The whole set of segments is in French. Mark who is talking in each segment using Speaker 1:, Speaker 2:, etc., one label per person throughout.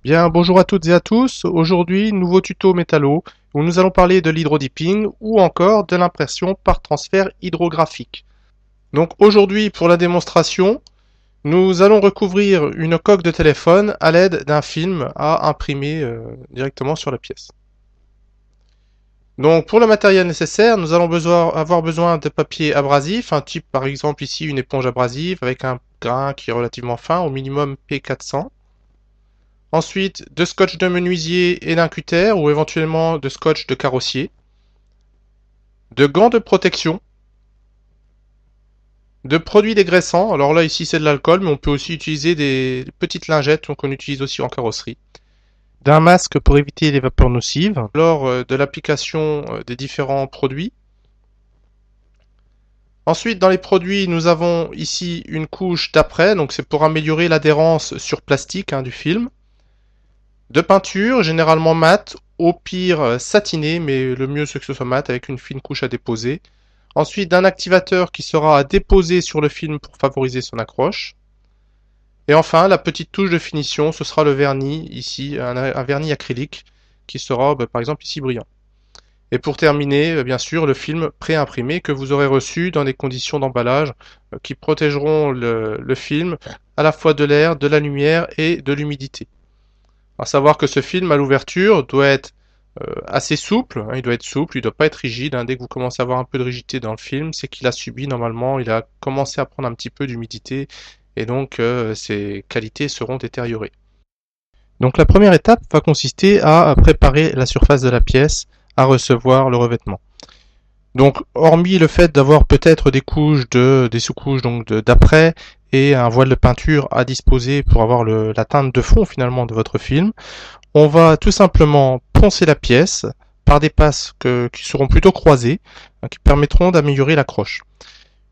Speaker 1: Bien, bonjour à toutes et à tous. Aujourd'hui, nouveau tuto métallo où nous allons parler de l'hydrodipping ou encore de l'impression par transfert hydrographique. Donc aujourd'hui, pour la démonstration, nous allons recouvrir une coque de téléphone à l'aide d'un film à imprimer directement sur la pièce. Donc pour le matériel nécessaire, nous allons avoir besoin de papier abrasif, un type par exemple ici une éponge abrasive avec un grain qui est relativement fin, au minimum P400. Ensuite, de scotch de menuisier et d'un cutter ou éventuellement de scotch de carrossier. De gants de protection. De produits dégraissants. Alors là, ici, c'est de l'alcool, mais on peut aussi utiliser des petites lingettes qu'on utilise aussi en carrosserie. D'un masque pour éviter les vapeurs nocives lors de l'application des différents produits. Ensuite, dans les produits, nous avons ici une couche d'après, donc c'est pour améliorer l'adhérence sur plastique du film. De peinture, généralement mate, au pire satinée, mais le mieux c'est que ce soit mat avec une fine couche à déposer. Ensuite, d'un activateur qui sera à déposer sur le film pour favoriser son accroche. Et enfin, la petite touche de finition, ce sera le vernis, ici, un vernis acrylique qui sera par exemple ici brillant. Et pour terminer, bien sûr, le film pré-imprimé que vous aurez reçu dans des conditions d'emballage qui protégeront le film à la fois de l'air, de la lumière et de l'humidité. À savoir que ce film à l'ouverture doit être assez souple, il doit être souple, il doit pas être rigide. Dès que vous commencez à avoir un peu de rigidité dans le film, c'est qu'il a subi normalement, il a commencé à prendre un petit peu d'humidité et donc ses qualités seront détériorées. Donc la première étape va consister à préparer la surface de la pièce à recevoir le revêtement. Donc hormis le fait d'avoir peut-être des sous-couches d'après et un voile de peinture à disposer pour avoir la teinte de fond finalement de votre film, on va tout simplement poncer la pièce par des passes qui seront plutôt croisées, qui permettront d'améliorer l'accroche.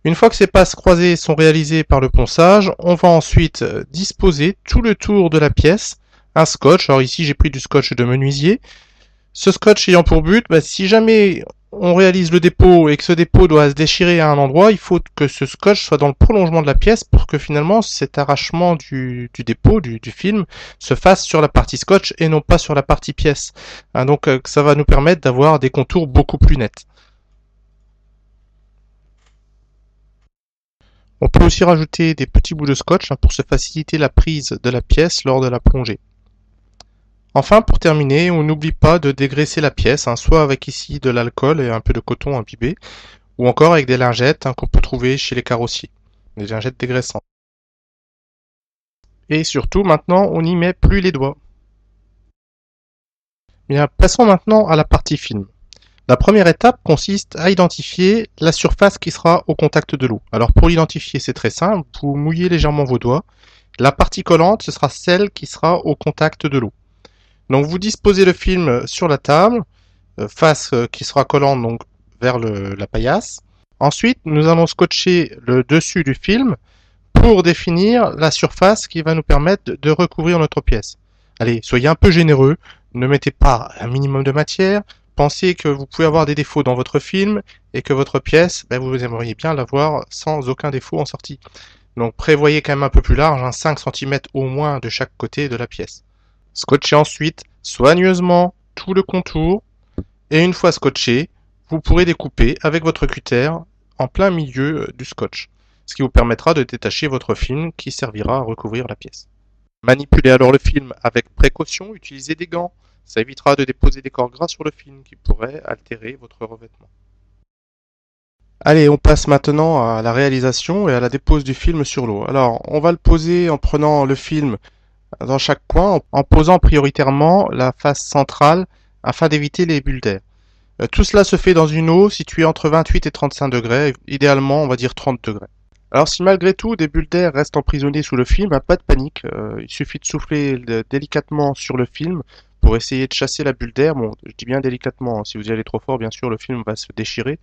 Speaker 1: Une fois que ces passes croisées sont réalisées par le ponçage, on va ensuite disposer tout le tour de la pièce un scotch. Alors ici j'ai pris du scotch de menuisier. Ce scotch ayant pour but, si jamais on réalise le dépôt et que ce dépôt doit se déchirer à un endroit, il faut que ce scotch soit dans le prolongement de la pièce pour que finalement cet arrachement du dépôt, du film, se fasse sur la partie scotch et non pas sur la partie pièce. Donc ça va nous permettre d'avoir des contours beaucoup plus nets. On peut aussi rajouter des petits bouts de scotch pour se faciliter la prise de la pièce lors de la plongée. Enfin, pour terminer, on n'oublie pas de dégraisser la pièce, soit avec ici de l'alcool et un peu de coton imbibé, ou encore avec des lingettes qu'on peut trouver chez les carrossiers, des lingettes dégraissantes. Et surtout, maintenant, on n'y met plus les doigts. Bien, passons maintenant à la partie film. La première étape consiste à identifier la surface qui sera au contact de l'eau. Alors pour l'identifier, c'est très simple, vous mouillez légèrement vos doigts. La partie collante, ce sera celle qui sera au contact de l'eau. Donc vous disposez le film sur la table, face qui sera collante donc vers la paillasse. Ensuite, nous allons scotcher le dessus du film pour définir la surface qui va nous permettre de recouvrir notre pièce. Allez, soyez un peu généreux, ne mettez pas un minimum de matière, pensez que vous pouvez avoir des défauts dans votre film et que votre pièce, vous aimeriez bien l'avoir sans aucun défaut en sortie. Donc prévoyez quand même un peu plus large, 5 cm au moins de chaque côté de la pièce. Scotchez ensuite soigneusement tout le contour et une fois scotché, vous pourrez découper avec votre cutter en plein milieu du scotch, ce qui vous permettra de détacher votre film qui servira à recouvrir la pièce. Manipulez alors le film avec précaution, utilisez des gants, ça évitera de déposer des corps gras sur le film qui pourraient altérer votre revêtement. Allez, on passe maintenant à la réalisation et à la dépose du film sur l'eau. Alors, on va le poser en prenant le film dans chaque coin, en posant prioritairement la face centrale afin d'éviter les bulles d'air. Tout cela se fait dans une eau située entre 28 et 35 degrés, idéalement on va dire 30 degrés. Alors si malgré tout des bulles d'air restent emprisonnées sous le film, pas de panique, il suffit de souffler délicatement sur le film pour essayer de chasser la bulle d'air. Bon, je dis bien délicatement, si vous y allez trop fort, bien sûr le film va se déchirer.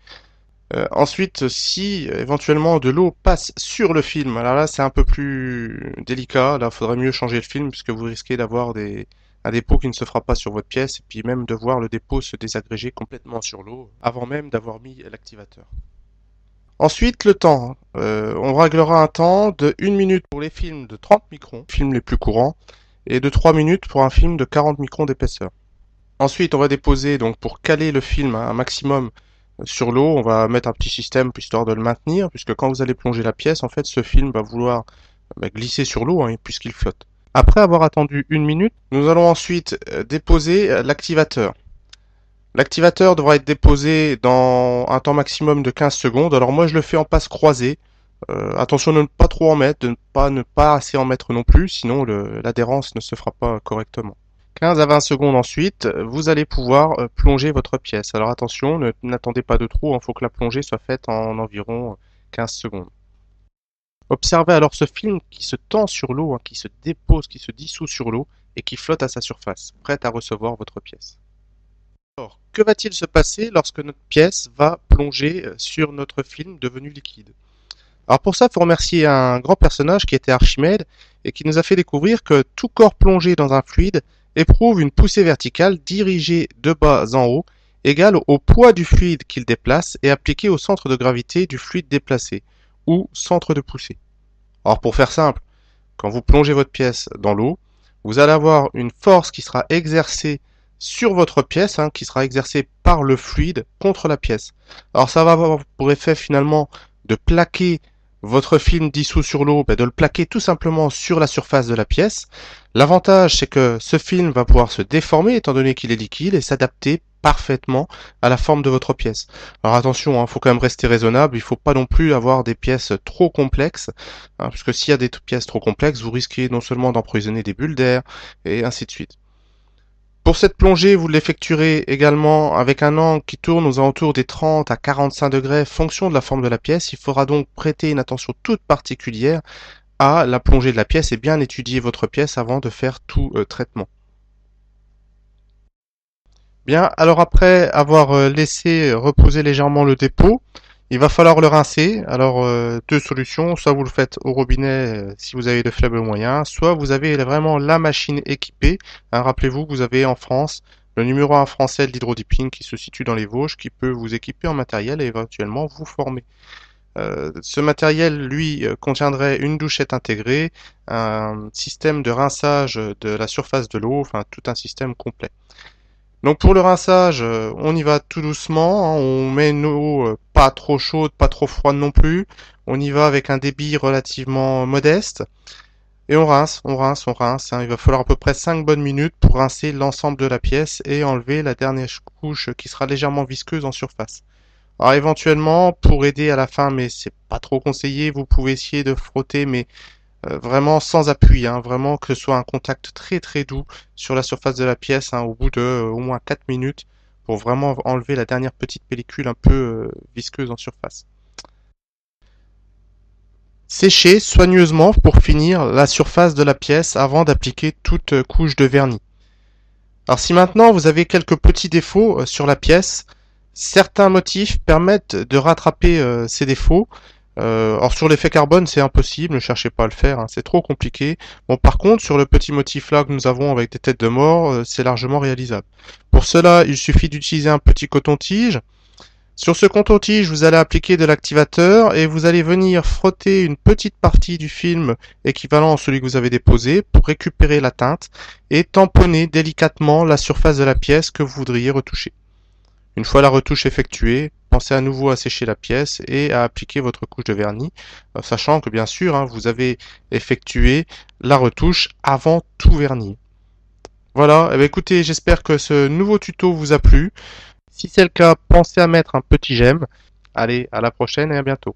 Speaker 1: Ensuite, si éventuellement de l'eau passe sur le film, alors là c'est un peu plus délicat, là il faudrait mieux changer le film puisque vous risquez d'avoir un dépôt qui ne se fera pas sur votre pièce et puis même de voir le dépôt se désagréger complètement sur l'eau avant même d'avoir mis l'activateur. Ensuite, le temps. On réglera un temps de 1 minute pour les films de 30 microns, films les plus courants, et de 3 minutes pour un film de 40 microns d'épaisseur. Ensuite, on va déposer, donc pour caler le film un maximum sur l'eau, on va mettre un petit système histoire de le maintenir, puisque quand vous allez plonger la pièce, en fait, ce film va vouloir glisser sur l'eau, hein, puisqu'il flotte. Après avoir attendu 1 minute, nous allons ensuite déposer l'activateur. L'activateur devra être déposé dans un temps maximum de 15 secondes. Alors moi, je le fais en passe croisée. Attention de ne pas trop en mettre, de ne pas assez en mettre non plus, sinon l'adhérence ne se fera pas correctement. 15 à 20 secondes ensuite, vous allez pouvoir plonger votre pièce. Alors attention, n'attendez pas de trop, il faut que la plongée soit faite en environ 15 secondes. Observez alors ce film qui se tend sur l'eau, hein, qui se dépose, qui se dissout sur l'eau et qui flotte à sa surface, prête à recevoir votre pièce. Alors, que va-t-il se passer lorsque notre pièce va plonger sur notre film devenu liquide? Alors pour ça, il faut remercier un grand personnage qui était Archimède et qui nous a fait découvrir que tout corps plongé dans un fluide éprouve une poussée verticale dirigée de bas en haut, égale au poids du fluide qu'il déplace et appliquée au centre de gravité du fluide déplacé, ou centre de poussée. Alors pour faire simple, quand vous plongez votre pièce dans l'eau, vous allez avoir une force qui sera exercée sur votre pièce, hein, qui sera exercée par le fluide contre la pièce. Alors ça va avoir pour effet finalement de plaquer votre film dissous sur l'eau, de le plaquer tout simplement sur la surface de la pièce. L'avantage, c'est que ce film va pouvoir se déformer étant donné qu'il est liquide et s'adapter parfaitement à la forme de votre pièce. Alors attention, il faut quand même rester raisonnable, il ne faut pas non plus avoir des pièces trop complexes, hein, parce que s'il y a des pièces trop complexes, vous risquez non seulement d'emprisonner des bulles d'air, et ainsi de suite. Pour cette plongée, vous l'effectuerez également avec un angle qui tourne aux alentours des 30 à 45 degrés, fonction de la forme de la pièce. Il faudra donc prêter une attention toute particulière à la plongée de la pièce et bien étudier votre pièce avant de faire tout traitement. Bien, alors après avoir laissé reposer légèrement le dépôt, il va falloir le rincer. Alors deux solutions, soit vous le faites au robinet si vous avez de faibles moyens, soit vous avez vraiment la machine équipée. Hein, rappelez-vous que vous avez en France le numéro 1 français de l'hydrodipping qui se situe dans les Vosges, qui peut vous équiper en matériel et éventuellement vous former. Ce matériel, lui, contiendrait une douchette intégrée, un système de rinçage de la surface de l'eau, enfin tout un système complet. Donc pour le rinçage, on y va tout doucement, hein, on met une eau pas trop chaude, pas trop froide non plus. On y va avec un débit relativement modeste. Et on rince, on rince, on rince, hein. Il va falloir à peu près 5 bonnes minutes pour rincer l'ensemble de la pièce et enlever la dernière couche qui sera légèrement visqueuse en surface. Alors éventuellement, pour aider à la fin, mais c'est pas trop conseillé, vous pouvez essayer de frotter, mais vraiment sans appui, hein, vraiment que ce soit un contact très très doux sur la surface de la pièce, hein, au bout de au moins 4 minutes pour vraiment enlever la dernière petite pellicule un peu visqueuse en surface. Sécher soigneusement pour finir la surface de la pièce avant d'appliquer toute couche de vernis. Alors si maintenant vous avez quelques petits défauts sur la pièce, certains motifs permettent de rattraper ces défauts. Alors sur l'effet carbone, c'est impossible, ne cherchez pas à le faire, hein, c'est trop compliqué. Bon, par contre, sur le petit motif là que nous avons avec des têtes de mort, c'est largement réalisable. Pour cela, il suffit d'utiliser un petit coton-tige. Sur ce coton-tige, vous allez appliquer de l'activateur et vous allez venir frotter une petite partie du film équivalent à celui que vous avez déposé pour récupérer la teinte et tamponner délicatement la surface de la pièce que vous voudriez retoucher. Une fois la retouche effectuée, pensez à nouveau à sécher la pièce et à appliquer votre couche de vernis, sachant que bien sûr, hein, vous avez effectué la retouche avant tout vernis. Voilà, eh bien, écoutez, j'espère que ce nouveau tuto vous a plu. Si c'est le cas, pensez à mettre un petit j'aime. Allez, à la prochaine et à bientôt.